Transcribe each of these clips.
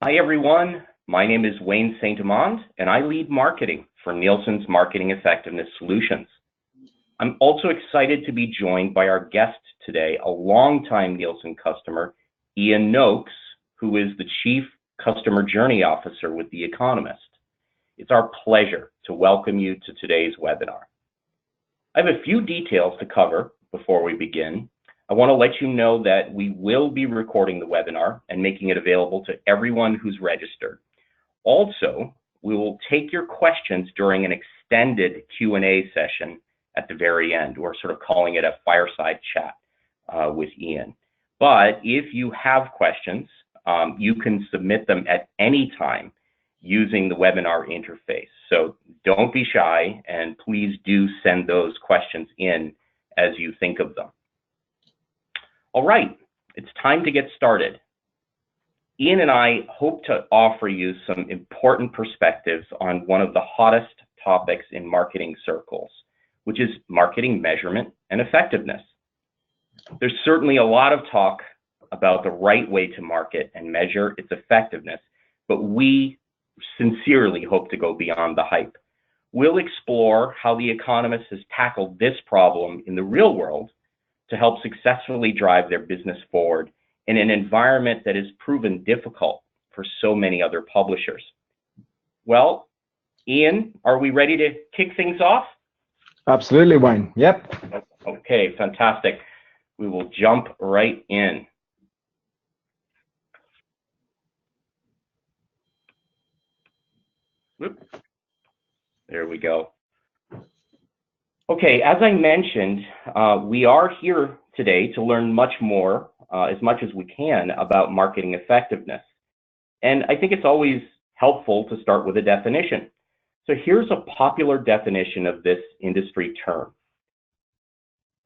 Hi, everyone. My name is Wayne Saint-Amand, and I lead marketing for Nielsen's Marketing Effectiveness Solutions. I'm also excited to be joined by our guest today, a longtime Nielsen customer, Ian Noakes, who is the Chief Customer Journey Officer with The Economist. It's our pleasure to welcome you to today's webinar. I have a few details to cover before we begin. I want to let you know that we will be recording the webinar and making it available to everyone who's registered. Also, we will take your questions during an extended Q&A session at the very end. We're sort of calling it a fireside chat with Ian. But if you have questions, you can submit them at any time using the webinar interface. So don't be shy, and please do send those questions in as you think of them. All right, it's time to get started. Ian and I hope to offer you some important perspectives on one of the hottest topics in marketing circles, which is marketing measurement and effectiveness. There's certainly a lot of talk about the right way to market and measure its effectiveness, but we sincerely hope to go beyond the hype. We'll explore how The Economist has tackled this problem in the real world to help successfully drive their business forward in an environment that has proven difficult for so many other publishers. Well, Ian, are we ready to kick things off? Absolutely, Wayne. Yep. Okay, fantastic. We will jump right in. Whoop. There we go. Okay, as I mentioned, we are here today to learn much more, as much as we can, about marketing effectiveness. And I think it's always helpful to start with a definition. So here's a popular definition of this industry term.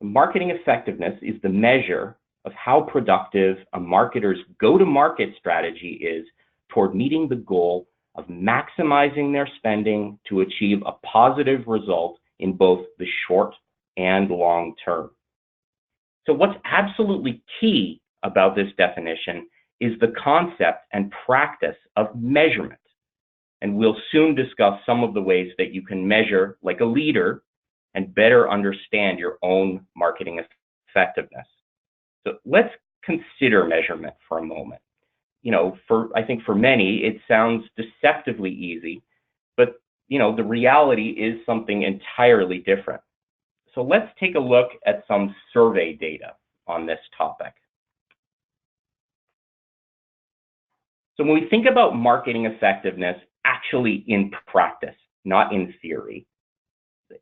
Marketing effectiveness is the measure of how productive a marketer's go-to-market strategy is toward meeting the goal of maximizing their spending to achieve a positive result in both the short and long term. So what's absolutely key about this definition is the concept and practice of measurement. And we'll soon discuss some of the ways that you can measure like a leader and better understand your own marketing effectiveness. So let's consider measurement for a moment. You know, I think for many, it sounds deceptively easy, but the reality is something entirely different. So let's take a look at some survey data on this topic. So when we think about marketing effectiveness, actually in practice, not in theory,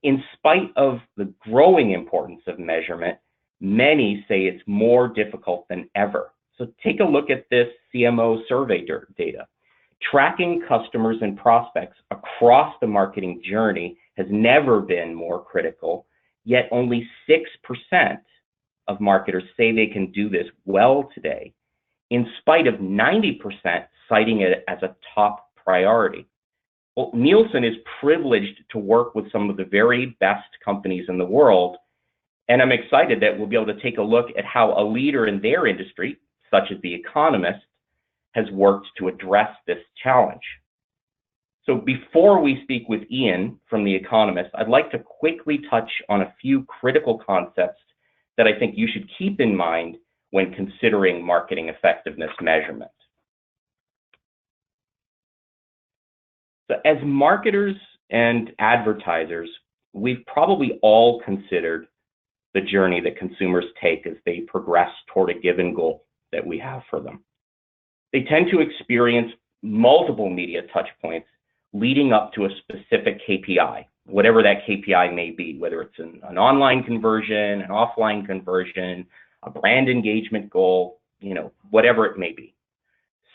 in spite of the growing importance of measurement, many say it's more difficult than ever. So take a look at this CMO survey data. Tracking customers and prospects across the marketing journey has never been more critical, yet only 6% of marketers say they can do this well today, in spite of 90% citing it as a top priority. Well, Nielsen is privileged to work with some of the very best companies in the world, and I'm excited that we'll be able to take a look at how a leader in their industry, such as The Economist, has worked to address this challenge. So before we speak with Ian from The Economist, I'd like to quickly touch on a few critical concepts that I think you should keep in mind when considering marketing effectiveness measurement. So as marketers and advertisers, we've probably all considered the journey that consumers take as they progress toward a given goal that we have for them. They tend to experience multiple media touchpoints leading up to a specific KPI, whatever that KPI may be, whether it's an online conversion, an offline conversion, a brand engagement goal, whatever it may be.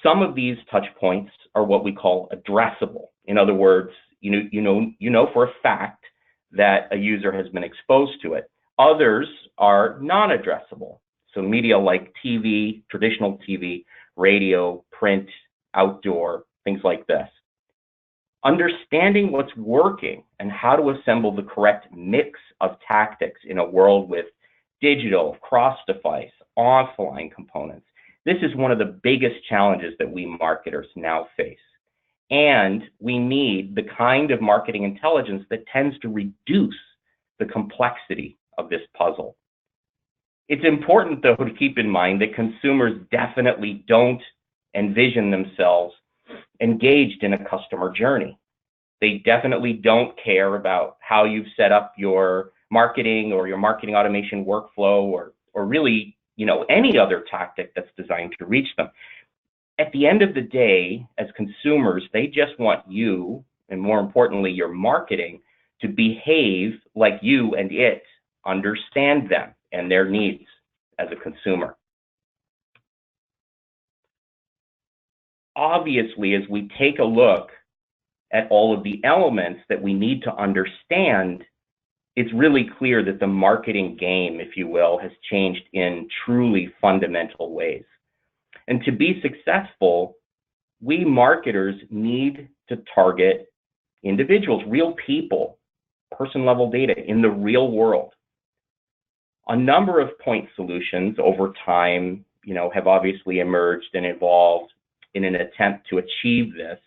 Some of these touchpoints are what we call addressable. In other words, you know for a fact that a user has been exposed to it. Others are non-addressable. So media like TV, traditional TV, radio, print, outdoor, things like this. Understanding what's working and how to assemble the correct mix of tactics in a world with digital, cross-device, offline components. This is one of the biggest challenges that we marketers now face. And we need the kind of marketing intelligence that tends to reduce the complexity of this puzzle. It's important, though, to keep in mind that consumers definitely don't envision themselves engaged in a customer journey. They definitely don't care about how you've set up your marketing or your marketing automation workflow or really, any other tactic that's designed to reach them. At the end of the day, as consumers, they just want you, and more importantly, your marketing, to behave like you and it understand them and their needs as a consumer. Obviously, as we take a look at all of the elements that we need to understand, it's really clear that the marketing game, if you will, has changed in truly fundamental ways. And to be successful, we marketers need to target individuals, real people, person-level data in the real world. A number of point solutions over time, have obviously emerged and evolved in an attempt to achieve this,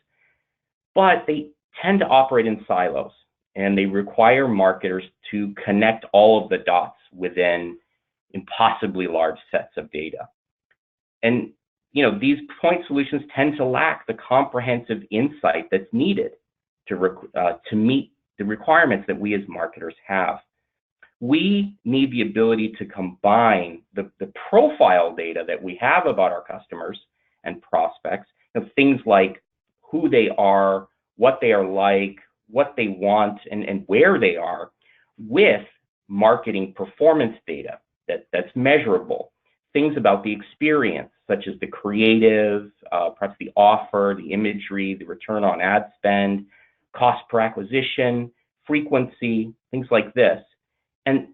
but they tend to operate in silos, and they require marketers to connect all of the dots within impossibly large sets of data. And these point solutions tend to lack the comprehensive insight that's needed to meet the requirements that we as marketers have. We need the ability to combine the profile data that we have about our customers and prospects, things like who they are, what they are like, what they want, and where they are, with marketing performance data that's measurable. Things about the experience, such as the creative, perhaps the offer, the imagery, the return on ad spend, cost per acquisition, frequency, things like this. And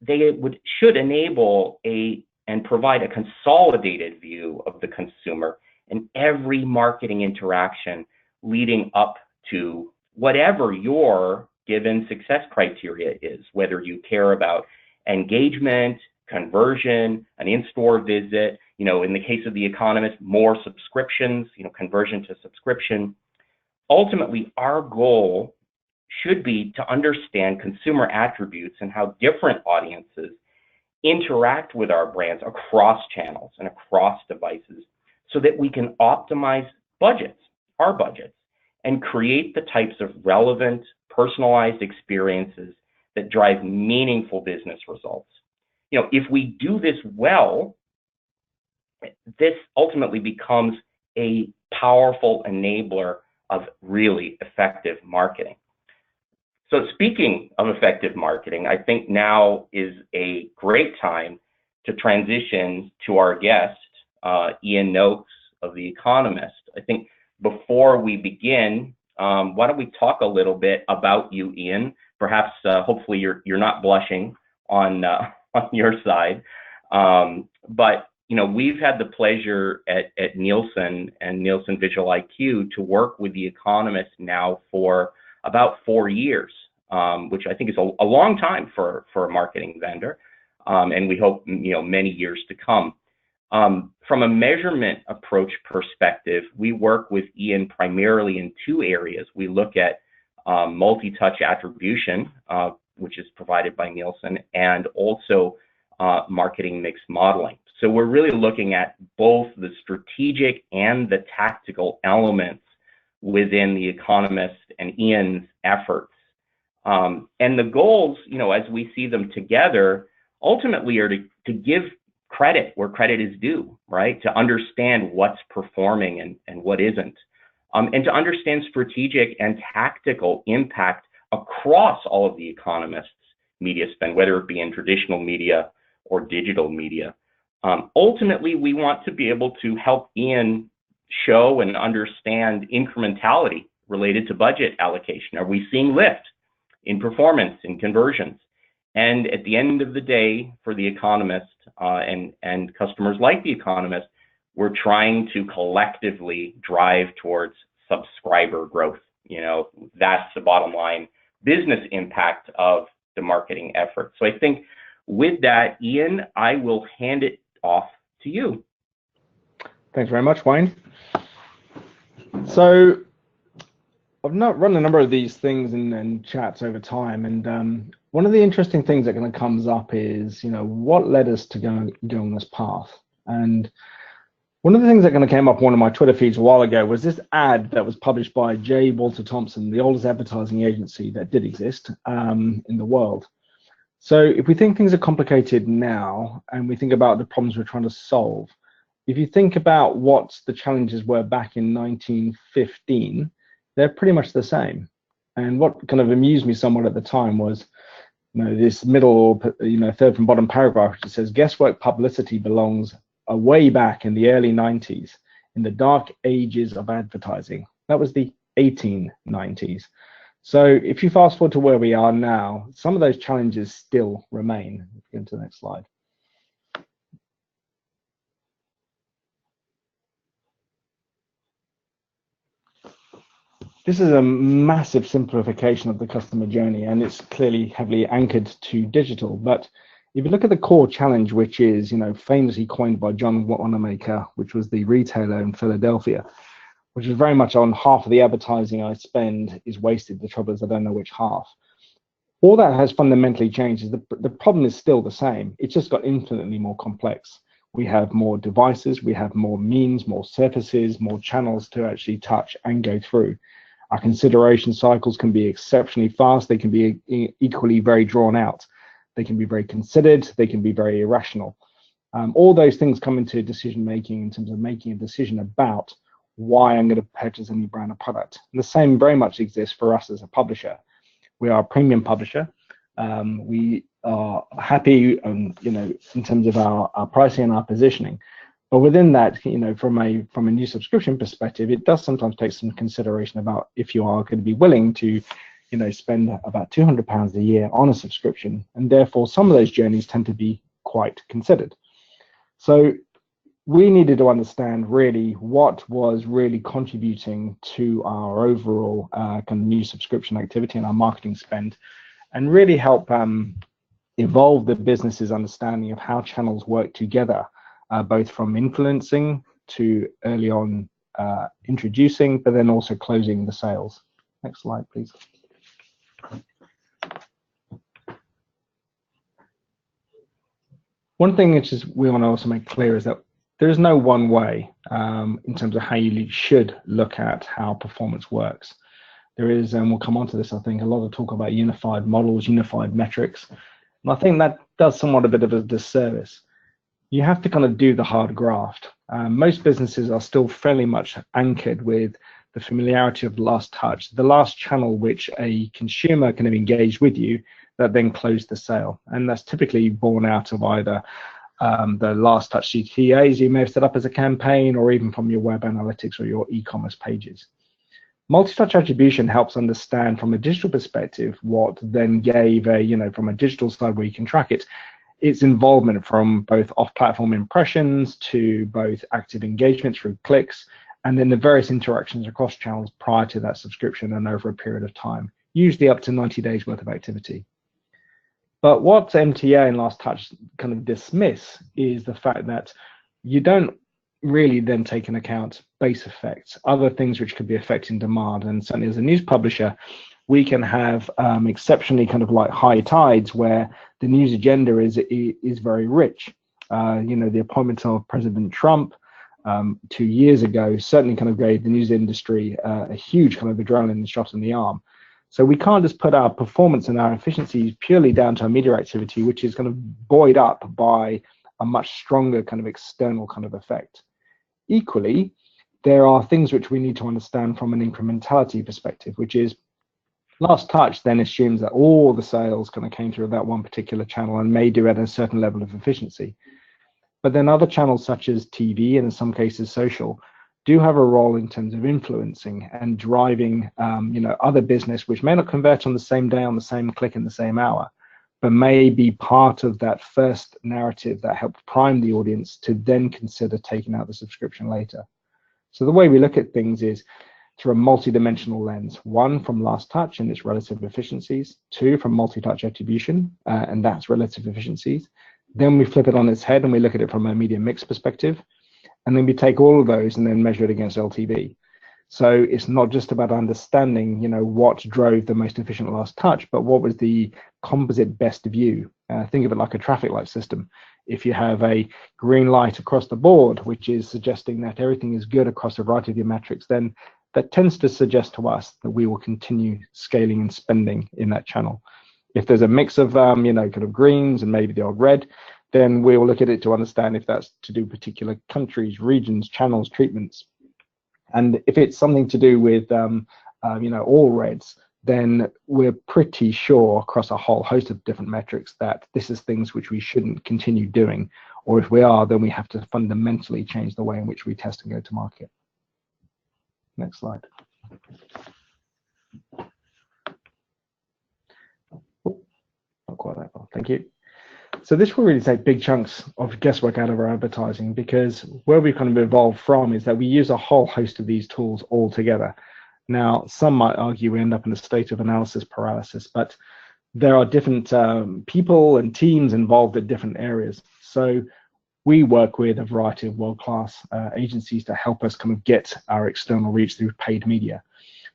they should enable and provide a consolidated view of the consumer in every marketing interaction leading up to whatever your given success criteria is, whether you care about engagement, conversion, an in-store visit, in the case of The Economist, more subscriptions, conversion to subscription. Ultimately, our goal should be to understand consumer attributes and how different audiences interact with our brands across channels and across devices so that we can optimize our budgets, and create the types of relevant, personalized experiences that drive meaningful business results. If we do this well, this ultimately becomes a powerful enabler of really effective marketing. So speaking of effective marketing, I think now is a great time to transition to our guest, Ian Noakes of The Economist. I think before we begin, why don't we talk a little bit about you, Ian? Perhaps, hopefully, you're not blushing on your side, but we've had the pleasure at Nielsen and Nielsen Visual IQ to work with The Economist now for about 4 years, which I think is a long time for a marketing vendor, and we hope many years to come. From a measurement approach perspective, we work with Ian primarily in 2 areas. We look at multi-touch attribution, which is provided by Nielsen, and also marketing mix modeling. So we're really looking at both the strategic and the tactical elements within The Economist and Ian's efforts. And the goals, as we see them together, ultimately are to give credit where credit is due, right? To understand what's performing and what isn't. And to understand strategic and tactical impact across all of The Economist's media spend, whether it be in traditional media or digital media. Ultimately, we want to be able to help Ian show and understand incrementality related to budget allocation. Are we seeing lift in performance, in conversions? And at the end of the day, for The Economist and customers like The Economist, we're trying to collectively drive towards subscriber growth. That's the bottom line business impact of the marketing effort. So I think with that, Ian, I will hand it off to you. Thanks very much, Wayne. So I've not run a number of these things and chats over time, and one of the interesting things that kind of comes up is, what led us to go on this path. And one of the things that kind of came up on one of my Twitter feeds a while ago was this ad that was published by J. Walter Thompson, the oldest advertising agency that did exist in the world. So if we think things are complicated now and we think about the problems we're trying to solve, if you think about what the challenges were back in 1915, they're pretty much the same. And what kind of amused me somewhat at the time was, this middle, third from bottom paragraph, which says guesswork publicity belongs way back in the early 90s, in the dark ages of advertising. That was the 1890s. So if you fast forward to where we are now, some of those challenges still remain. Let's go to the next slide. This is a massive simplification of the customer journey, and it's clearly heavily anchored to digital. But if you look at the core challenge, which is, famously coined by John Wanamaker, which was the retailer in Philadelphia, which is very much on half of the advertising I spend is wasted. The trouble is I don't know which half. All that has fundamentally changed. Is the problem is still the same. It's just got infinitely more complex. We have more devices, we have more means, more surfaces, more channels to actually touch and go through. Our consideration cycles can be exceptionally fast. They can be equally very drawn out. They can be very considered. They can be very irrational. All those things come into decision making in terms of making a decision about why I'm going to purchase any brand or product. And the same very much exists for us as a publisher. We are a premium publisher. We are happy, in terms of our pricing and our positioning. But within that, from a new subscription perspective, it does sometimes take some consideration about if you are going to be willing to, spend about £200 a year on a subscription, and therefore some of those journeys tend to be quite considered. So we needed to understand really what was really contributing to our overall kind of new subscription activity and our marketing spend, and really help evolve the business's understanding of how channels work together. Both from influencing to early on introducing, but then also closing the sales. Next slide, please. One thing which is we want to also make clear is that there is no one way in terms of how you should look at how performance works. There is, and we'll come on to this, I think, a lot of talk about unified models, unified metrics. And I think that does somewhat a bit of a disservice. You have to kind of do the hard graft. Most businesses are still fairly much anchored with the familiarity of the last touch, the last channel which a consumer can have engaged with you that then closed the sale. And that's typically born out of either the last touch CTAs you may have set up as a campaign, or even from your web analytics or your e-commerce pages. Multi-touch attribution helps understand from a digital perspective what then gave from a digital side where you can track it, its involvement from both off-platform impressions to both active engagement through clicks, and then the various interactions across channels prior to that subscription and over a period of time, usually up to 90 days worth of activity. But what MTA and Last Touch kind of dismiss is the fact that you don't really then take into account base effects, other things which could be affecting demand. And certainly as a news publisher, we can have exceptionally kind of like high tides where the news agenda is very rich. The appointment of President Trump 2 years ago certainly kind of gave the news industry a huge kind of adrenaline shot in the arm. So we can't just put our performance and our efficiencies purely down to our media activity, which is kind of buoyed up by a much stronger kind of external kind of effect. Equally, there are things which we need to understand from an incrementality perspective, which is Last Touch then assumes that all the sales kind of came through that one particular channel and may do at a certain level of efficiency. But then other channels such as TV and in some cases social do have a role in terms of influencing and driving other business which may not convert on the same day, on the same click in the same hour, but may be part of that first narrative that helped prime the audience to then consider taking out the subscription later. So the way we look at things is through a multi-dimensional lens. One, from Last Touch and its relative efficiencies. Two, from multi-touch attribution and that's relative efficiencies. Then we flip it on its head and we look at it from a media mix perspective. And then we take all of those and then measure it against LTV. So it's not just about understanding, what drove the most efficient last touch, but what was the composite best view. Think of it like a traffic light system. If you have a green light across the board, which is suggesting that everything is good across a variety of your metrics, then that tends to suggest to us that we will continue scaling and spending in that channel. If there's a mix of, kind of greens and maybe the odd red, then we'll look at it to understand if that's to do particular countries, regions, channels, treatments. And if it's something to do with, all reds, then we're pretty sure across a whole host of different metrics that this is things which we shouldn't continue doing. Or if we are, then we have to fundamentally change the way in which we test and go to market. Next slide. Oh, not quite that far. Thank you. So this will really take big chunks of guesswork out of our advertising, because where we kind of evolved from is that we use a whole host of these tools all together. Now, some might argue we end up in a state of analysis paralysis, but there are different people and teams involved at different areas. So we work with a variety of world-class agencies to help us kind of get our external reach through paid media.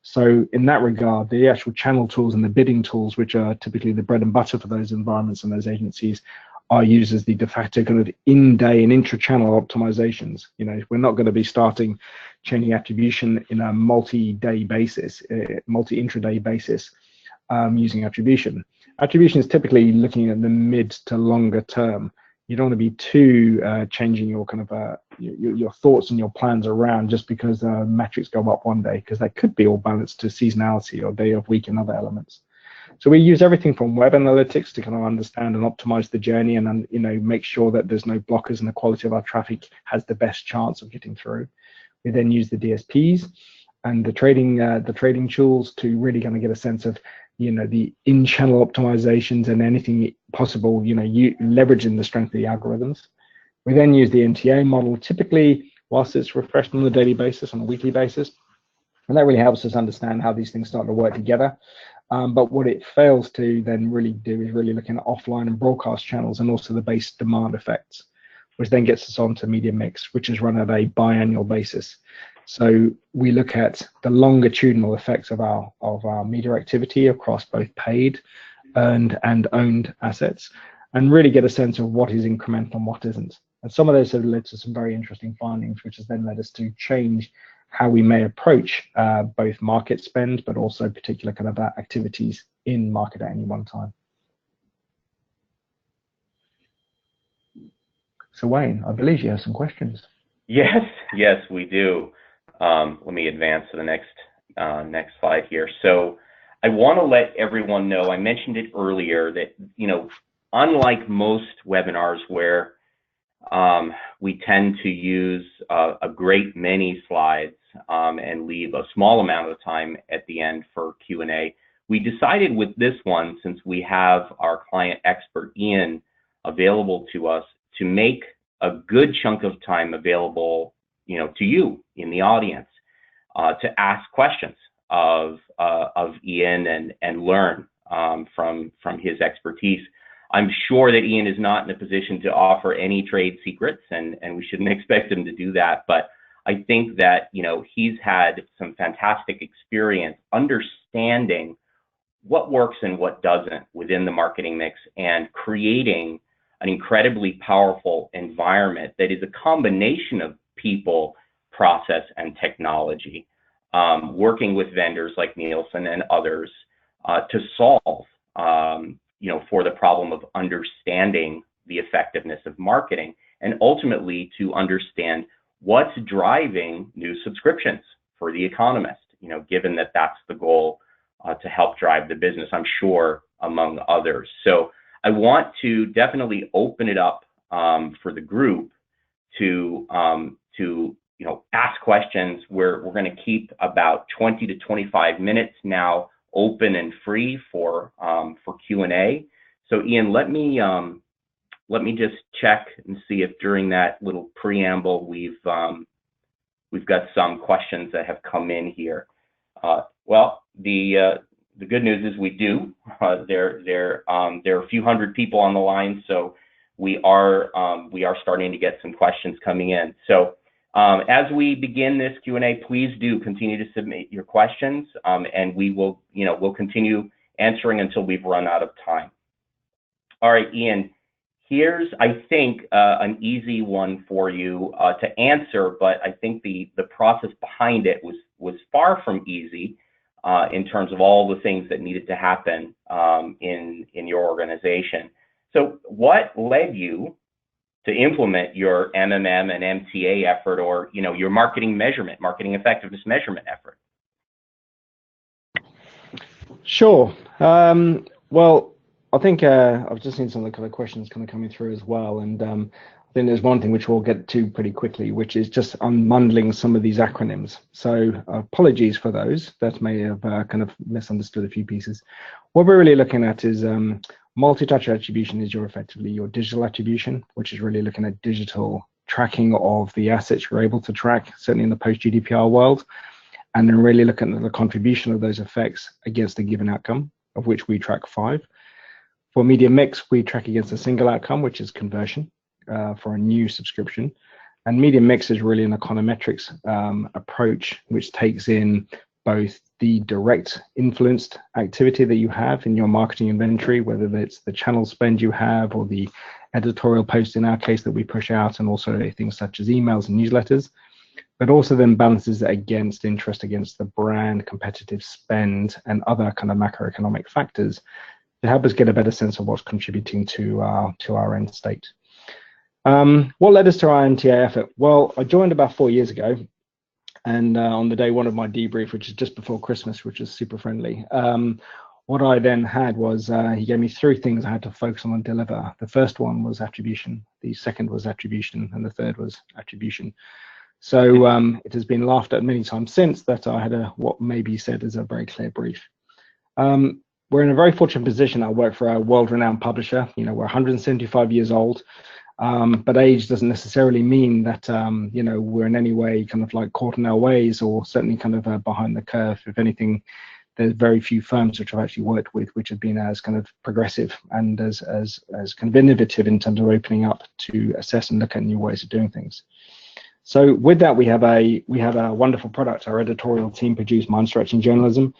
So in that regard, the actual channel tools and the bidding tools, which are typically the bread and butter for those environments and those agencies, are used as the de facto kind of in-day and intra-channel optimizations. We're not going to be starting changing attribution in a multi-day basis, multi-intraday basis using attribution. Attribution is typically looking at the mid to longer term. You don't want to be too changing your kind of your thoughts and your plans around just because metrics go up one day, because that could be all balanced to seasonality or day of week and other elements. So we use everything from web analytics to kind of understand and optimize the journey and make sure that there's no blockers and the quality of our traffic has the best chance of getting through. We then use the DSPs and the trading tools to really kind of get a sense of the in-channel optimizations and anything possible, leveraging the strength of the algorithms. We then use the NTA model, typically whilst it's refreshed on a daily basis, on a weekly basis. And that really helps us understand how these things start to work together. But what it fails to then really do is really looking at offline and broadcast channels and also the base demand effects, which then gets us onto media mix, which is run at a biannual basis. So we look at the longitudinal effects of our media activity across both paid, earned, and owned assets, and really get a sense of what is incremental and what isn't. And some of those have led to some very interesting findings, which has then led us to change how we may approach both market spend, but also particular kind of activities in market at any one time. So Wayne, I believe you have some questions. Yes, we do. Let me advance to the next slide here. So I want to let everyone know, I mentioned it earlier, that unlike most webinars where we tend to use a great many slides and leave a small amount of time at the end for Q&A, we decided with this one, since we have our client expert Ian available to us, to make a good chunk of time available to you in the audience to ask questions of Ian and learn from his expertise. I'm sure that Ian is not in a position to offer any trade secrets, and we shouldn't expect him to do that. But I think that he's had some fantastic experience understanding what works and what doesn't within the marketing mix and creating an incredibly powerful environment that is a combination of people, process, and technology, working with vendors like Nielsen and others to solve for the problem of understanding the effectiveness of marketing, and ultimately to understand what's driving new subscriptions for The Economist, given that that's the goal to help drive the business, I'm sure, among others. So I want to definitely open it up for the group to ask questions. We're going to keep about 20 to 25 minutes now open and free for Q&A. So Ian, let me just check and see if during that little preamble we've got some questions that have come in here. Well, the good news is we do. There are a few hundred people on the line, so we are starting to get some questions coming in. So As we begin this Q&A, please do continue to submit your questions, and we will, we'll continue answering until we've run out of time. All right, Ian, here's, I think, an easy one for you to answer, but I think the process behind it was far from easy in terms of all the things that needed to happen in your organization. So what led you to implement your MMM and MTA effort, or your marketing effectiveness measurement effort? Sure. Well, I think I've just seen some of the kind of questions kind of coming through as well, and I think there's one thing which we'll get to pretty quickly, which is just unbundling some of these acronyms. So apologies for those that may have kind of misunderstood a few pieces. What we're really looking at is multi-touch attribution is effectively your digital attribution, which is really looking at digital tracking of the assets you're able to track, certainly in the post-GDPR world, and then really looking at the contribution of those effects against a given outcome, of which we track 5. For media mix, we track against a single outcome, which is conversion for a new subscription. And media mix is really an econometrics approach, which takes in both the direct influenced activity that you have in your marketing inventory, whether it's the channel spend you have or the editorial post in our case that we push out, and also things such as emails and newsletters, but also then balances it against interest against the brand, competitive spend, and other kind of macroeconomic factors to help us get a better sense of what's contributing to our end state. What led us to our MTA effort? Well, I joined about 4 years ago, and on the day one of my debrief, which is just before Christmas, which is super friendly, what I then had was he gave me 3 things I had to focus on and deliver. The first one was attribution, the second was attribution, and the third was attribution. So it has been laughed at many times since that I had what may be said as a very clear brief. We're in a very fortunate position. I work for a world-renowned publisher. We're 175 years old, but age doesn't necessarily mean that we're in any way kind of like caught in our ways, or certainly kind of behind the curve. If anything, there's very few firms which I've actually worked with which have been as kind of progressive and as kind of innovative in terms of opening up to assess and look at new ways of doing things. So with that, we have a wonderful product. Our editorial team produced mind-stretching journalism.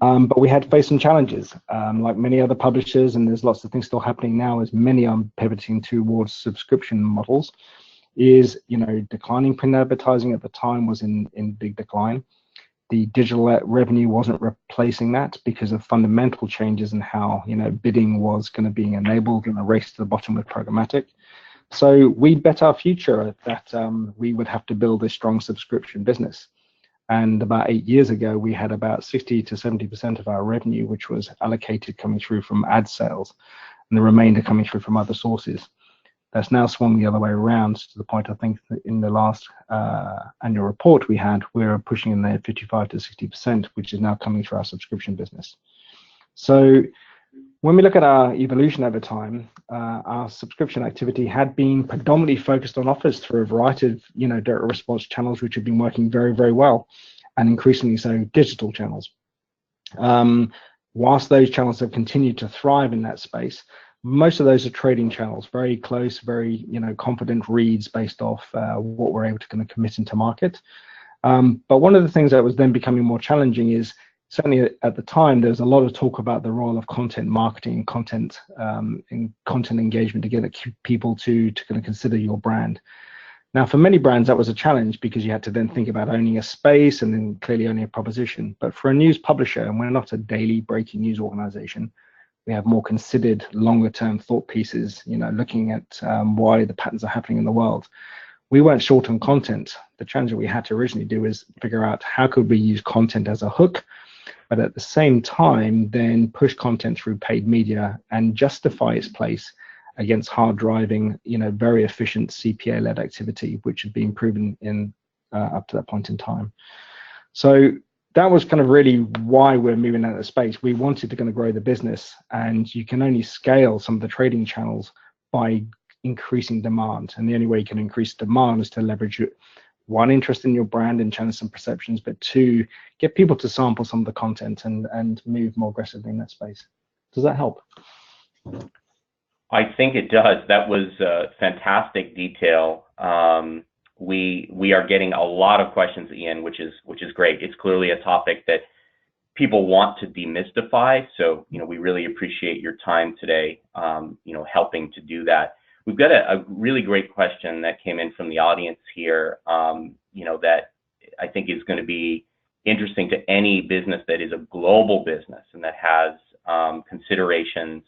But we had to face some challenges, like many other publishers, and there's lots of things still happening now as many are pivoting towards subscription models, is, declining print advertising at the time was in big decline. The digital revenue wasn't replacing that because of fundamental changes in how, bidding was going to be enabled in a race to the bottom with programmatic. So we bet our future that we would have to build a strong subscription business. And about 8 years ago, we had about 60 to 70% of our revenue, which was allocated coming through from ad sales, and the remainder coming through from other sources. That's now swung the other way around to the point, I think, that in the last annual report we had, we're pushing in there 55 to 60%, which is now coming through our subscription business. So when we look at our evolution over time, our subscription activity had been predominantly focused on offers through a variety of, direct response channels, which have been working very, very well, and increasingly so digital channels. Whilst those channels have continued to thrive in that space, most of those are trading channels, very close, very, confident reads based off what we're able to kind of commit into market. But one of the things that was then becoming more challenging is, certainly at the time, there was a lot of talk about the role of content marketing, content engagement to get people to kind of consider your brand. Now, for many brands, that was a challenge because you had to then think about owning a space and then clearly owning a proposition. But for a news publisher, and we're not a daily breaking news organization, we have more considered, longer-term thought pieces, looking at why the patterns are happening in the world. We weren't short on content. The challenge that we had to originally do is figure out how could we use content as a hook, but at the same time, then push content through paid media and justify its place against hard driving, very efficient CPA-led activity, which had been proven in up to that point in time. So that was kind of really why we're moving out of the space. We wanted to kind of grow the business, and you can only scale some of the trading channels by increasing demand. And the only way you can increase demand is to leverage it. One, interest in your brand and channels and perceptions, but 2, get people to sample some of the content and move more aggressively in that space. Does that help? I think it does. That was fantastic detail. we are getting a lot of questions, Ian, which is great. It's clearly a topic that people want to demystify. So, we really appreciate your time today, helping to do that. We've got a really great question that came in from the audience here, that I think is going to be interesting to any business that is a global business and that has considerations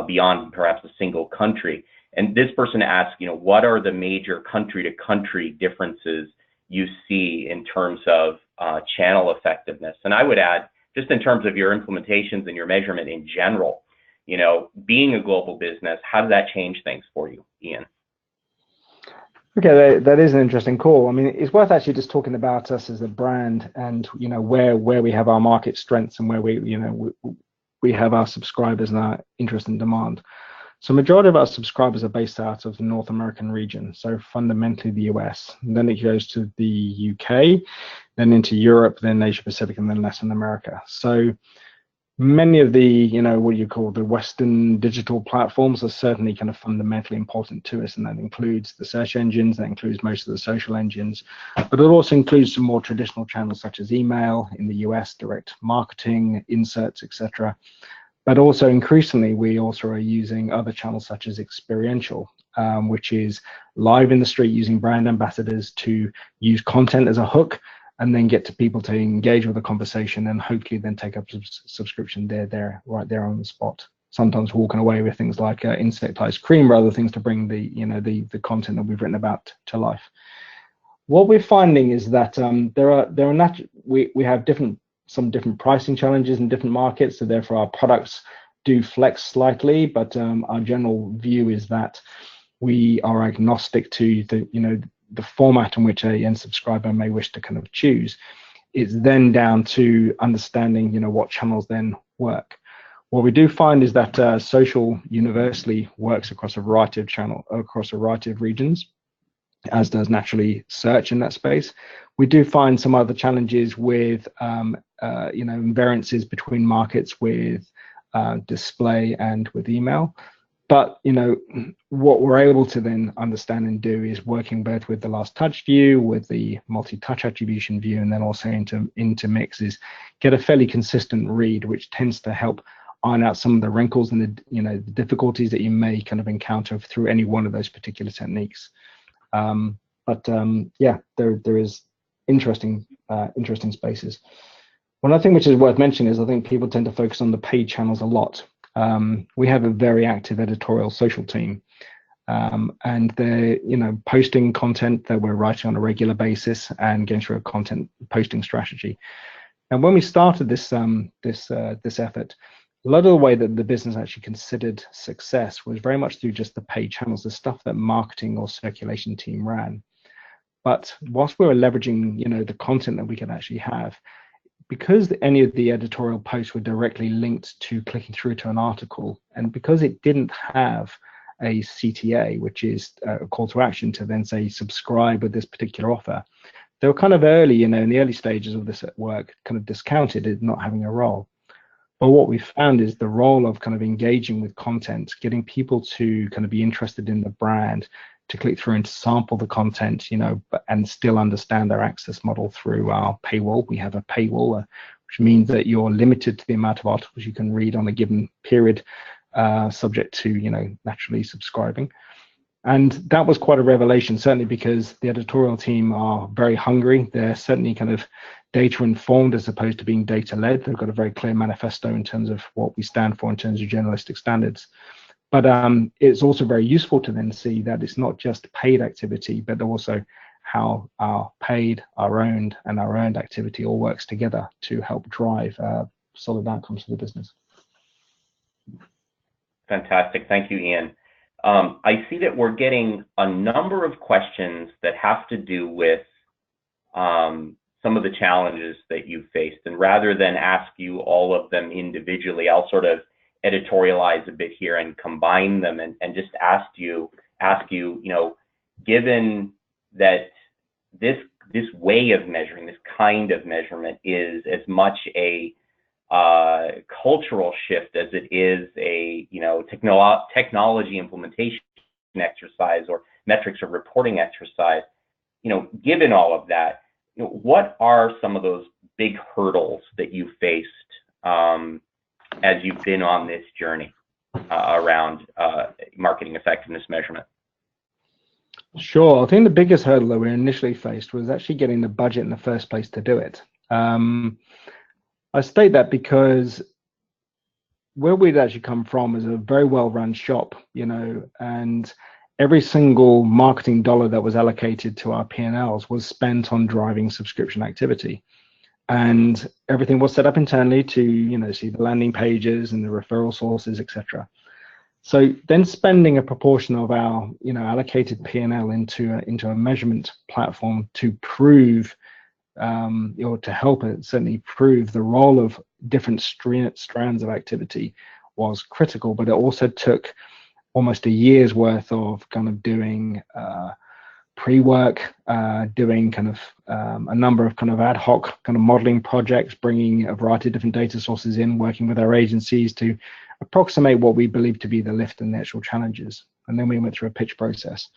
beyond perhaps a single country. And this person asks, what are the major country-to-country differences you see in terms of channel effectiveness? And I would add, just in terms of your implementations and your measurement in general, being a global business, how does that change things for you, Ian? Okay, that is an interesting call. I mean, it's worth actually just talking about us as a brand and, where we have our market strengths and where we have our subscribers and our interest and demand. So majority of our subscribers are based out of the North American region, so fundamentally the US. And then it goes to the UK, then into Europe, then Asia Pacific, and then Latin America. So many of the, what you call the Western digital platforms are certainly kind of fundamentally important to us, and that includes the search engines, that includes most of the social engines, but it also includes some more traditional channels such as email in the US, direct marketing, inserts, etc. But also increasingly, we also are using other channels such as experiential, which is live in the street using brand ambassadors to use content as a hook and then get to people to engage with the conversation and hopefully then take up subscription right there on the spot. Sometimes walking away with things like insectized cream or other things to bring the content that we've written about to life. What we're finding is that we have some different pricing challenges in different markets, so therefore our products do flex slightly, but our general view is that we are agnostic to the format in which a end subscriber may wish to kind of choose. It's then down to understanding what channels then work. What we do find is that social universally works across a variety of regions, as does naturally search in that space. We do find some other challenges with variances between markets with display and with email. But what we're able to then understand and do is working both with the last touch view, with the multi-touch attribution view, and then also into mix is get a fairly consistent read, which tends to help iron out some of the wrinkles and the difficulties that you may kind of encounter through any one of those particular techniques. Yeah, there is interesting spaces. One other thing which is worth mentioning is I think people tend to focus on the paid channels a lot. We have a very active editorial social team, and they're posting content that we're writing on a regular basis and getting through a content posting strategy. And when we started this effort, a lot of the way that the business actually considered success was very much through just the paid channels, the stuff that marketing or circulation team ran. But whilst we were leveraging, the content that we could actually have, because any of the editorial posts were directly linked to clicking through to an article, and because it didn't have a CTA, which is a call to action to then say subscribe with this particular offer, they were kind of early, in the early stages of this work, kind of discounted as not having a role. But what we found is the role of kind of engaging with content, getting people to kind of be interested in the brand, to click through and to sample the content, and still understand our access model through our paywall. We have a paywall, which means that you're limited to the amount of articles you can read on a given period, subject to, naturally subscribing. And that was quite a revelation, certainly because the editorial team are very hungry. They're certainly kind of data informed as opposed to being data led. They've got a very clear manifesto in terms of what we stand for in terms of journalistic standards. But it's also very useful to then see that it's not just paid activity, but also how our paid, our owned, and our earned activity all works together to help drive solid outcomes for the business. Fantastic. Thank you, Ian. I see that we're getting a number of questions that have to do with some of the challenges that you've faced. And rather than ask you all of them individually, I'll sort of editorialize a bit here and combine them and just ask you, given that this way of measuring, this kind of measurement is as much a cultural shift as it is a technology implementation exercise or metrics or reporting exercise, given all of that, what are some of those big hurdles that you faced as you've been on this journey around marketing effectiveness measurement? Sure. I think the biggest hurdle that we initially faced was actually getting the budget in the first place to do it. I state that because where we'd actually come from is a very well-run shop, and every single marketing dollar that was allocated to our P&Ls was spent on driving subscription activity. And everything was set up internally to, see the landing pages and the referral sources, etc. So then spending a proportion of our, allocated P&L into a measurement platform to prove, or to help it certainly prove the role of different strands of activity was critical, but it also took almost a year's worth of kind of doing pre-work, doing kind of a number of kind of ad hoc kind of modeling projects, bringing a variety of different data sources in, working with our agencies to approximate what we believe to be the lift and the actual challenges. And then we went through a pitch process.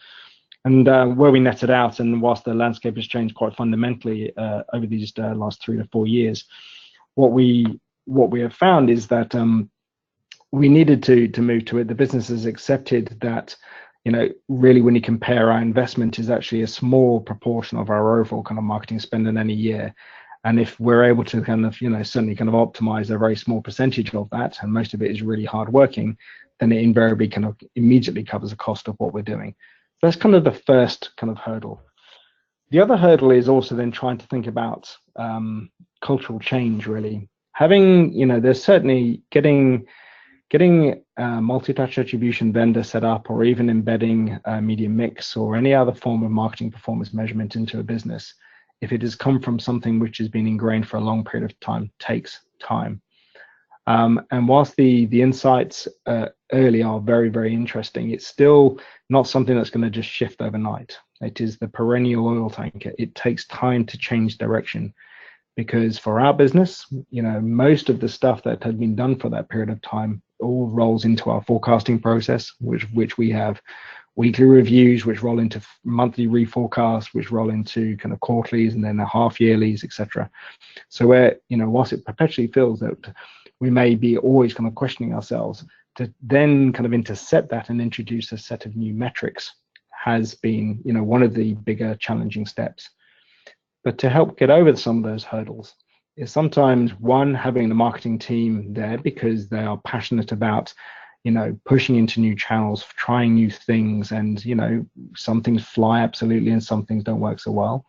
And where we netted out, and whilst the landscape has changed quite fundamentally over these last 3 to 4 years, what we have found is that we needed to move to it. The business has accepted that, really when you compare our investment is actually a small proportion of our overall kind of marketing spend in any year. And if we're able to kind of, certainly kind of optimize a very small percentage of that, and most of it is really hard working, then it invariably kind of immediately covers the cost of what we're doing. That's kind of the first kind of hurdle. The other hurdle is also then trying to think about cultural change, really. Having, there's certainly getting multi-touch attribution vendor set up, or even embedding media mix or any other form of marketing performance measurement into a business, if it has come from something which has been ingrained for a long period of time, takes time. And whilst the insights early are very, very interesting, it's still not something that's going to just shift overnight. It is the perennial oil tanker. It takes time to change direction, because for our business, most of the stuff that had been done for that period of time all rolls into our forecasting process, which we have weekly reviews, which roll into monthly reforecasts, which roll into kind of quarterlies and then the half yearlies, etc. So where, whilst it perpetually feels that we may be always kind of questioning ourselves, to then kind of intercept that and introduce a set of new metrics has been, one of the bigger challenging steps. But to help get over some of those hurdles is sometimes, one, having the marketing team there because they are passionate about, pushing into new channels, trying new things, and, some things fly absolutely and some things don't work so well,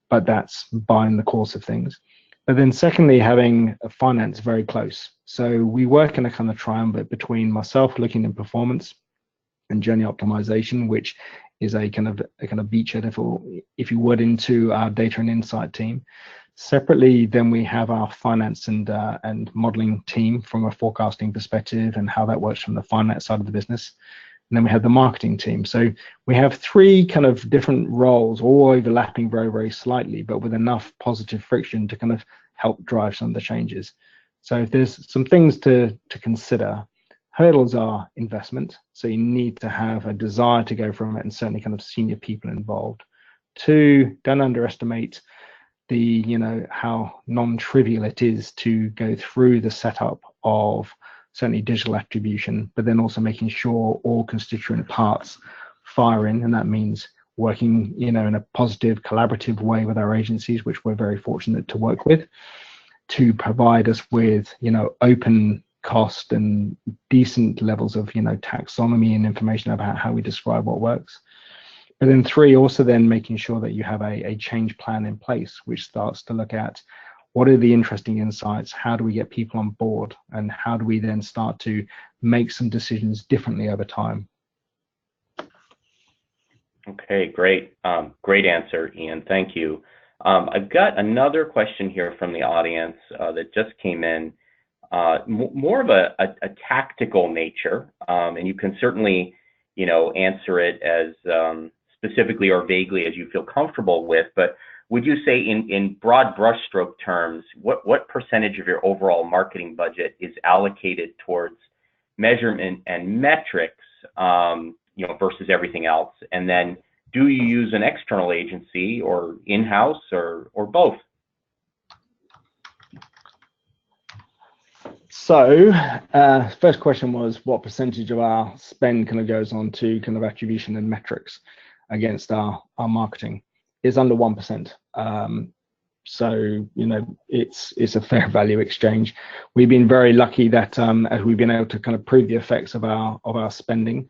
but that's by in the course of things. But then secondly, having finance very close. So we work in a kind of triumvirate between myself looking at performance and journey optimization, which is a kind of beachhead, if you would, into our data and insight team. Separately, then we have our finance and modeling team from a forecasting perspective and how that works from the finance side of the business. And then we have the marketing team. So we have 3 kind of different roles, all overlapping very, very slightly, but with enough positive friction to kind of help drive some of the changes. So if there's some things to consider, hurdles are investment. So you need to have a desire to go from it, and certainly kind of senior people involved. 2, don't underestimate the, how non-trivial it is to go through the setup of certainly digital attribution, but then also making sure all constituent parts fire in, and that means working, in a positive, collaborative way with our agencies, which we're very fortunate to work with, to provide us with, open cost and decent levels of, taxonomy and information about how we describe what works. But then 3, also then making sure that you have a change plan in place, which starts to look at what are the interesting insights, how do we get people on board, and how do we then start to make some decisions differently over time. Okay, great. Great answer, Ian. Thank you. I've got another question here from the audience that just came in, more of a tactical nature, and you can certainly, answer it as specifically or vaguely as you feel comfortable with, but would you say in broad brushstroke terms, what percentage of your overall marketing budget is allocated towards measurement and metrics, versus everything else? And then do you use an external agency or in-house or both? So, first question was what percentage of our spend kind of goes on to kind of attribution and metrics against our marketing? Is under 1%. So, you know, it's a fair value exchange. We've been very lucky that as we've been able to kind of prove the effects of our spending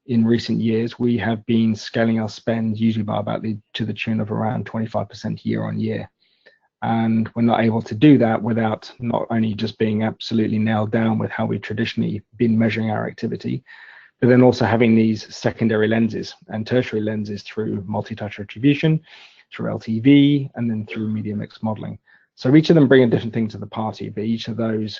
in recent years, we have been scaling our spend usually by about to the tune of around 25% year on year. And we're not able to do that without not only just being absolutely nailed down with how we've traditionally been measuring our activity, but then also having these secondary lenses and tertiary lenses through multi-touch attribution, through LTV, and then through media mix modeling. So each of them bring a different thing to the party, but each of those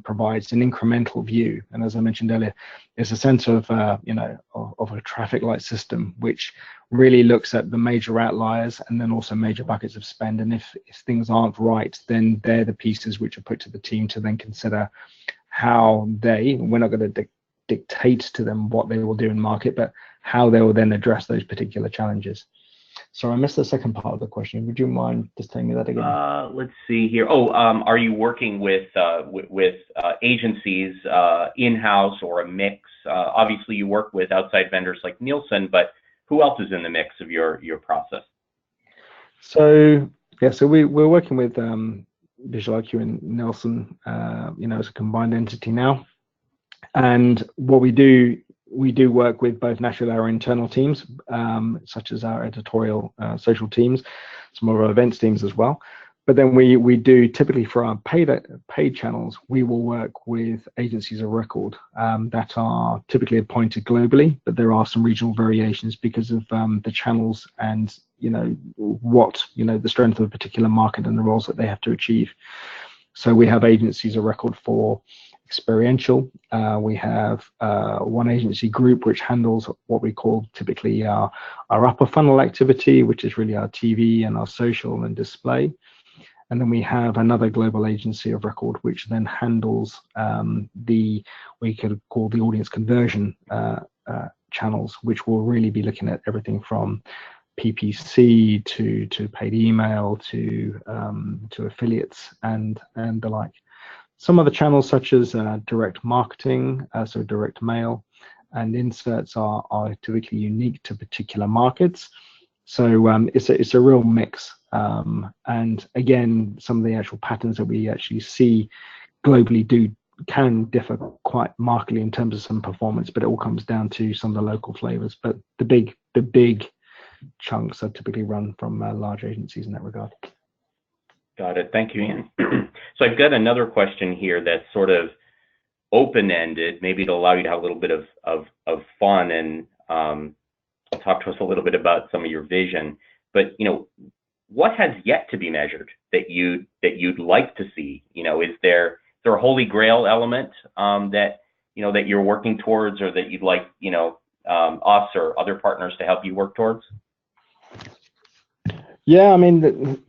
provides an incremental view. And as I mentioned earlier, there's a sense of, of a traffic light system, which really looks at the major outliers and then also major buckets of spend. And if things aren't right, then they're the pieces which are put to the team to then consider how we're not going to dictate to them what they will do in market, but how they will then address those particular challenges. So I missed the second part of the question. Would you mind just telling me that again? Let's see here. Are you working with agencies in-house or a mix? Obviously, you work with outside vendors like Nielsen, but who else is in the mix of your process? So yeah, so we're working with Visual IQ and Nielsen, as a combined entity now. And what we do work with both naturally our internal teams, such as our editorial social teams, some of our events teams as well. But then we do typically for our paid channels, we will work with agencies of record that are typically appointed globally, but there are some regional variations because of the channels and the strength of a particular market and the roles that they have to achieve. So we have agencies of record for experiential. We have one agency group which handles what we call typically our upper funnel activity, which is really our TV and our social and display. And then we have another global agency of record which then handles we could call the audience conversion channels, which will really be looking at everything from PPC to paid email to affiliates and the like. Some other channels such as direct marketing, so direct mail, and inserts are typically unique to particular markets. So it's a real mix. And again, some of the actual patterns that we actually see globally can differ quite markedly in terms of some performance, but it all comes down to some of the local flavors. But the big chunks are typically run from large agencies in that regard. Got it. Thank you, Ian. So I've got another question here that's sort of open-ended, maybe to allow you to have a little bit of fun and talk to us a little bit about some of your vision. But what has yet to be measured that you'd like to see? Is there a holy grail element that you're working towards, or that you'd like us or other partners to help you work towards? Yeah, I mean,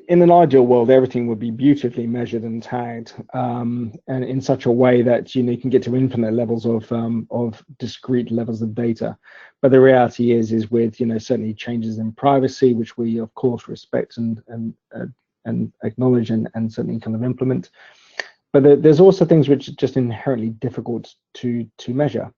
in an ideal world, everything would be beautifully measured and tagged, and in such a way that you can get to infinite levels of discrete levels of data. But the reality is with certainly changes in privacy, which we of course respect and acknowledge and certainly kind of implement. But there's also things which are just inherently difficult to measure.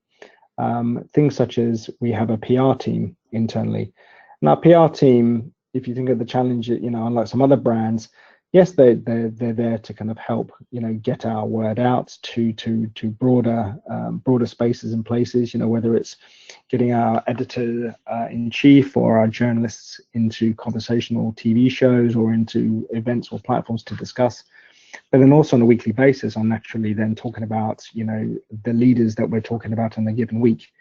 Things such as we have a PR team internally. Now, PR team, if you think of the challenge, unlike some other brands, yes, they're there to kind of help, get our word out to broader spaces and places, whether it's getting our editor in chief or our journalists into conversational TV shows or into events or platforms to discuss. But then also on a weekly basis, I'm naturally then talking about, the leaders that we're talking about in a given week.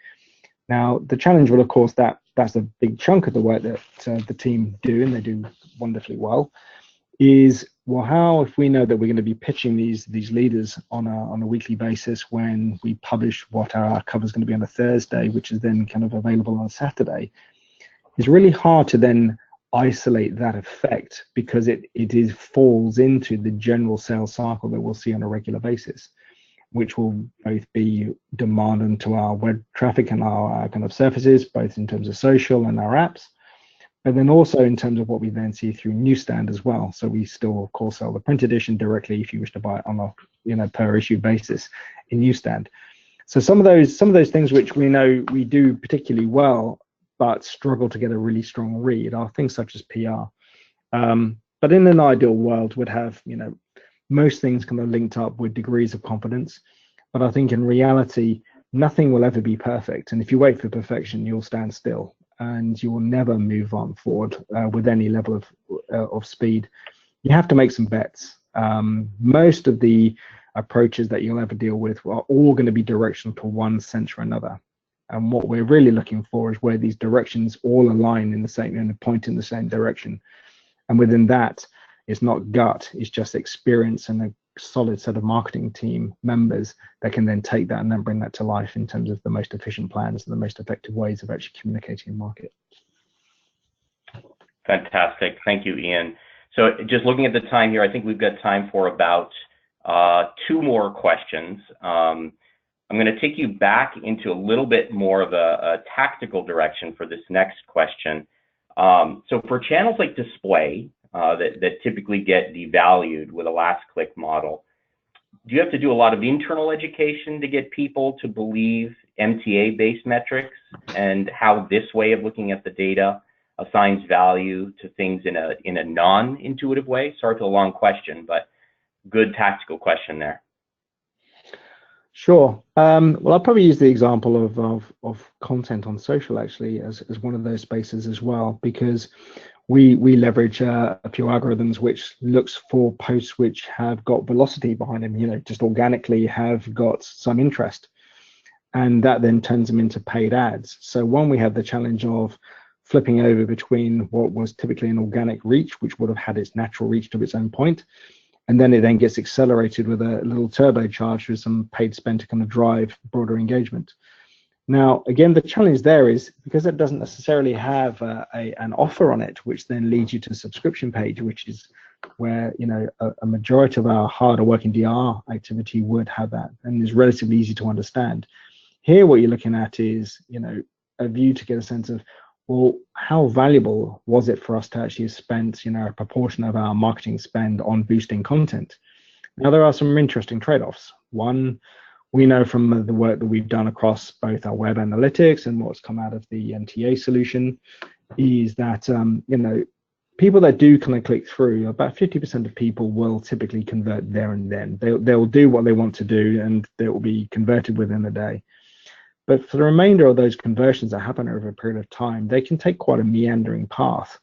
Now, the challenge will, of course, that's a big chunk of the work that the team do, and they do wonderfully well, is, well, how, if we know that we're going to be pitching these leaders on a weekly basis when we publish what our cover is going to be on a Thursday, which is then kind of available on a Saturday, it's really hard to then isolate that effect because it falls into the general sales cycle that we'll see on a regular basis. which will both be demand to our web traffic and our kind of surfaces, both in terms of social and our apps, but then also in terms of what we then see through newsstand as well. So we still, of course, sell the print edition directly if you wish to buy it on a per issue basis in newsstand. So some of those things which we know we do particularly well, but struggle to get a really strong read, are things such as PR. But in an ideal world, would have most things kind of linked up with degrees of confidence. But I think in reality, nothing will ever be perfect. And if you wait for perfection, you'll stand still and you will never move on forward with any level of speed. You have to make some bets. Most of the approaches that you'll ever deal with are all going to be directional to one sense or another. And what we're really looking for is where these directions all align in the same, and point in the same direction. And within that, it's not gut, it's just experience and a solid set of marketing team members that can then take that and then bring that to life in terms of the most efficient plans and the most effective ways of actually communicating in market. Fantastic. Thank you, Ian. So just looking at the time here, I think we've got time for about 2 more questions. I'm going to take you back into a little bit more of a tactical direction for this next question. So for channels like display that typically get devalued with a last click model, do you have to do a lot of internal education to get people to believe MTA-based metrics and how this way of looking at the data assigns value to things in a non-intuitive way? Sorry for the long question, but good tactical question there. Sure. Well, I'll probably use the example of content on social actually as one of those spaces as well, because we leverage a few algorithms which looks for posts which have got velocity behind them, just organically have got some interest, and that then turns them into paid ads. So one, we have the challenge of flipping over between what was typically an organic reach, which would have had its natural reach to its own point, and then it then gets accelerated with a little turbocharge with some paid spend to kind of drive broader engagement. Now, again, the challenge there is because it doesn't necessarily have an offer on it, which then leads you to a subscription page, which is where a majority of our harder working DR activity would have that, and is relatively easy to understand. Here, what you're looking at is a view to get a sense of, well, how valuable was it for us to actually spend a proportion of our marketing spend on boosting content? Now, there are some interesting trade-offs. One, we know from the work that we've done across both our web analytics and what's come out of the MTA solution is that people that do kind of click through, about 50% of people will typically convert there and then. They'll do what they want to do and they will be converted within a day. But for the remainder of those conversions that happen over a period of time, they can take quite a meandering path,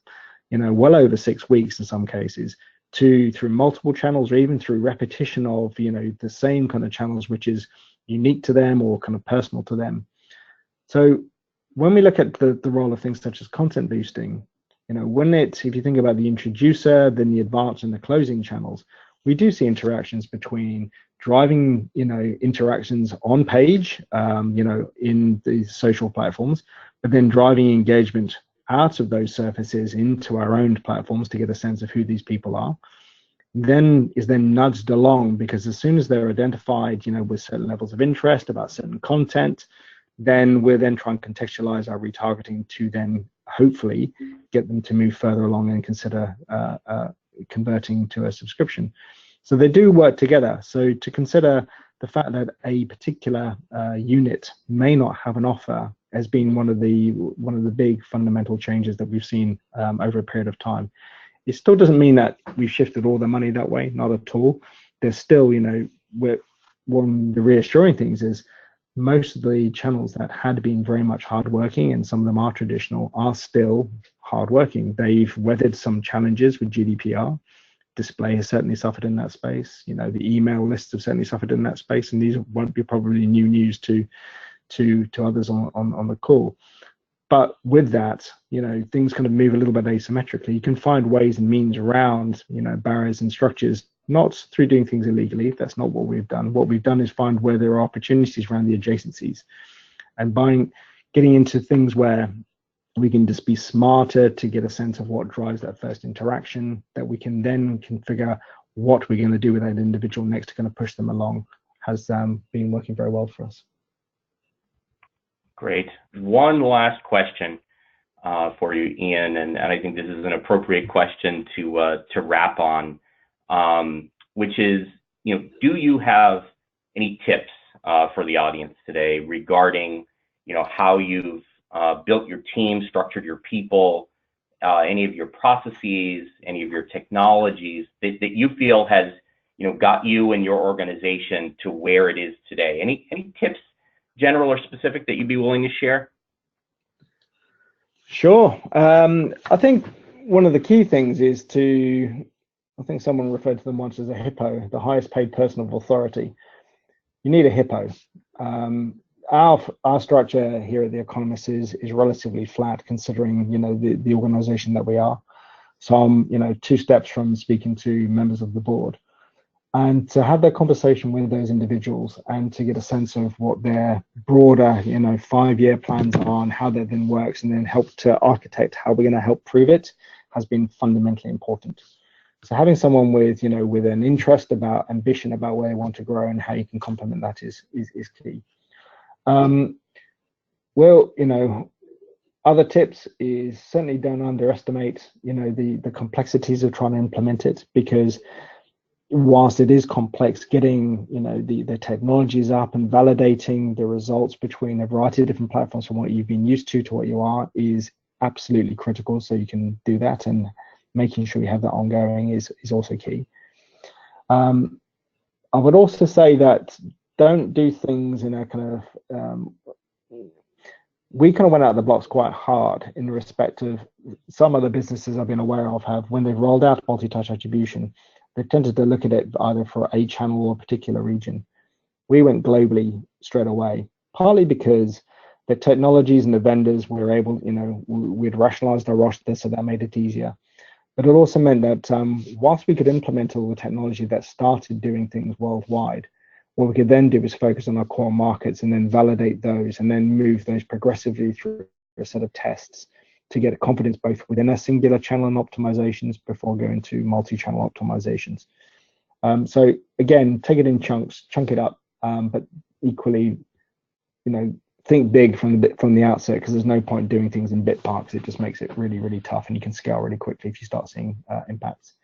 well over 6 weeks in some cases, through multiple channels, or even through repetition of the same kind of channels which is unique to them or kind of personal to them. So when we look at the role of things such as content boosting, if you think about the introducer, then the advanced and the closing channels, we do see interactions between driving interactions on page in the social platforms, but then driving engagement out of those surfaces into our own platforms to get a sense of who these people are, then nudged along, because as soon as they're identified with certain levels of interest about certain content, then we're then trying to contextualize our retargeting to then hopefully get them to move further along and consider converting to a subscription. So they do work together. So to consider the fact that a particular unit may not have an offer has been one of the big fundamental changes that we've seen over a period of time. It still doesn't mean that we've shifted all the money that way, not at all. There's still, one of the reassuring things is most of the channels that had been very much hardworking, and some of them are traditional, are still hardworking. They've weathered some challenges with GDPR. Display has certainly suffered in that space. The email lists have certainly suffered in that space, and these won't be probably new news to others on the call. But with that, things kind of move a little bit asymmetrically. You can find ways and means around, barriers and structures, not through doing things illegally. That's not what we've done. What we've done is find where there are opportunities around the adjacencies, and getting into things where we can just be smarter to get a sense of what drives that first interaction, that we can then configure what we're going to do with that individual next to kind of push them along, has been working very well for us. Great. One last question for you, Ian, and I think this is an appropriate question to wrap on, which is, do you have any tips for the audience today regarding, how you've built your team, structured your people, any of your processes, any of your technologies that you feel has, got you and your organization to where it is today? Any tips, general or specific, that you'd be willing to share? Sure. I think one of the key things is I think someone referred to them once as a hippo, the highest paid person of authority. You need a hippo. Our structure here at The Economist is relatively flat, considering the organization that we are. So I'm 2 steps from speaking to members of the board, and to have that conversation with those individuals and to get a sense of what their broader 5-year plans are and how that then works, and then help to architect how we're going to help prove it, has been fundamentally important. So having someone with with an interest about ambition about where they want to grow and how you can complement that is key. Well, other tips is certainly don't underestimate the complexities of trying to implement it, because whilst it is complex, getting the technologies up and validating the results between a variety of different platforms from what you've been used to what you are is absolutely critical. So you can do that, and making sure you have that ongoing is also key. I would also say that don't do things in a kind of we kind of went out of the blocks quite hard in respect of some other businesses I've been aware of have, when they've rolled out multi-touch attribution, they've tended to look at it either for a channel or a particular region. We went globally straight away, partly because the technologies and the vendors were able, we'd rationalized our roster, so that made it easier. But it also meant that whilst we could implement all the technology that started doing things worldwide, what we could then do is focus on our core markets and then validate those, and then move those progressively through a set of tests to get confidence both within a singular channel and optimizations before going to multi-channel optimizations. So again, take it in chunks, chunk it up, but equally, think big from the outset, because there's no point doing things in bit parts. It just makes it really, really tough, and you can scale really quickly if you start seeing impacts.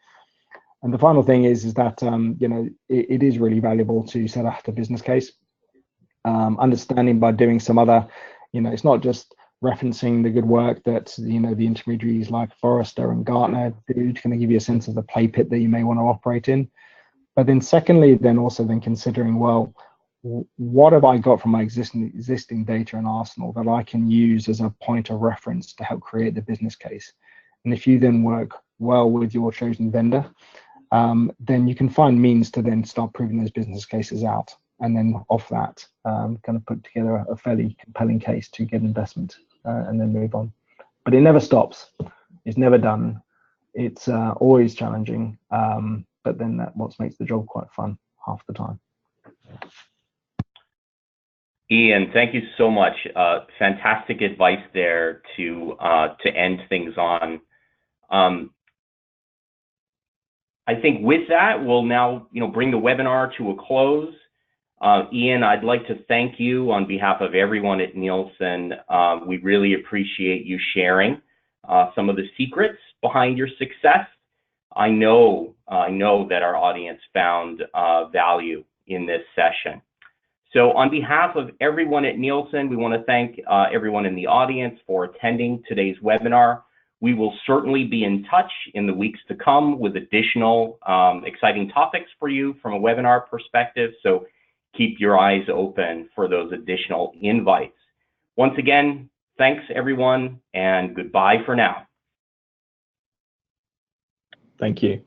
And the final thing is that it is really valuable to set out a business case, understanding by doing some other, it's not just referencing the good work that the intermediaries like Forrester and Gartner do, to kind of give you a sense of the play pit that you may want to operate in. But then secondly, also considering, well, what have I got from my existing data and arsenal that I can use as a point of reference to help create the business case? And if you then work well with your chosen vendor, then you can find means to then start proving those business cases out, and then off that kind of put together a fairly compelling case to get investment and then move on. But it never stops. It's never done. It's always challenging, but then that's what makes the job quite fun half the time. Ian, thank you so much. Fantastic advice there to end things on. I think with that, we'll now bring the webinar to a close. Ian, I'd like to thank you on behalf of everyone at Nielsen. We really appreciate you sharing some of the secrets behind your success. I know that our audience found value in this session. So on behalf of everyone at Nielsen, we want to thank everyone in the audience for attending today's webinar. We will certainly be in touch in the weeks to come with additional exciting topics for you from a webinar perspective. So keep your eyes open for those additional invites. Once again, thanks everyone, and goodbye for now. Thank you.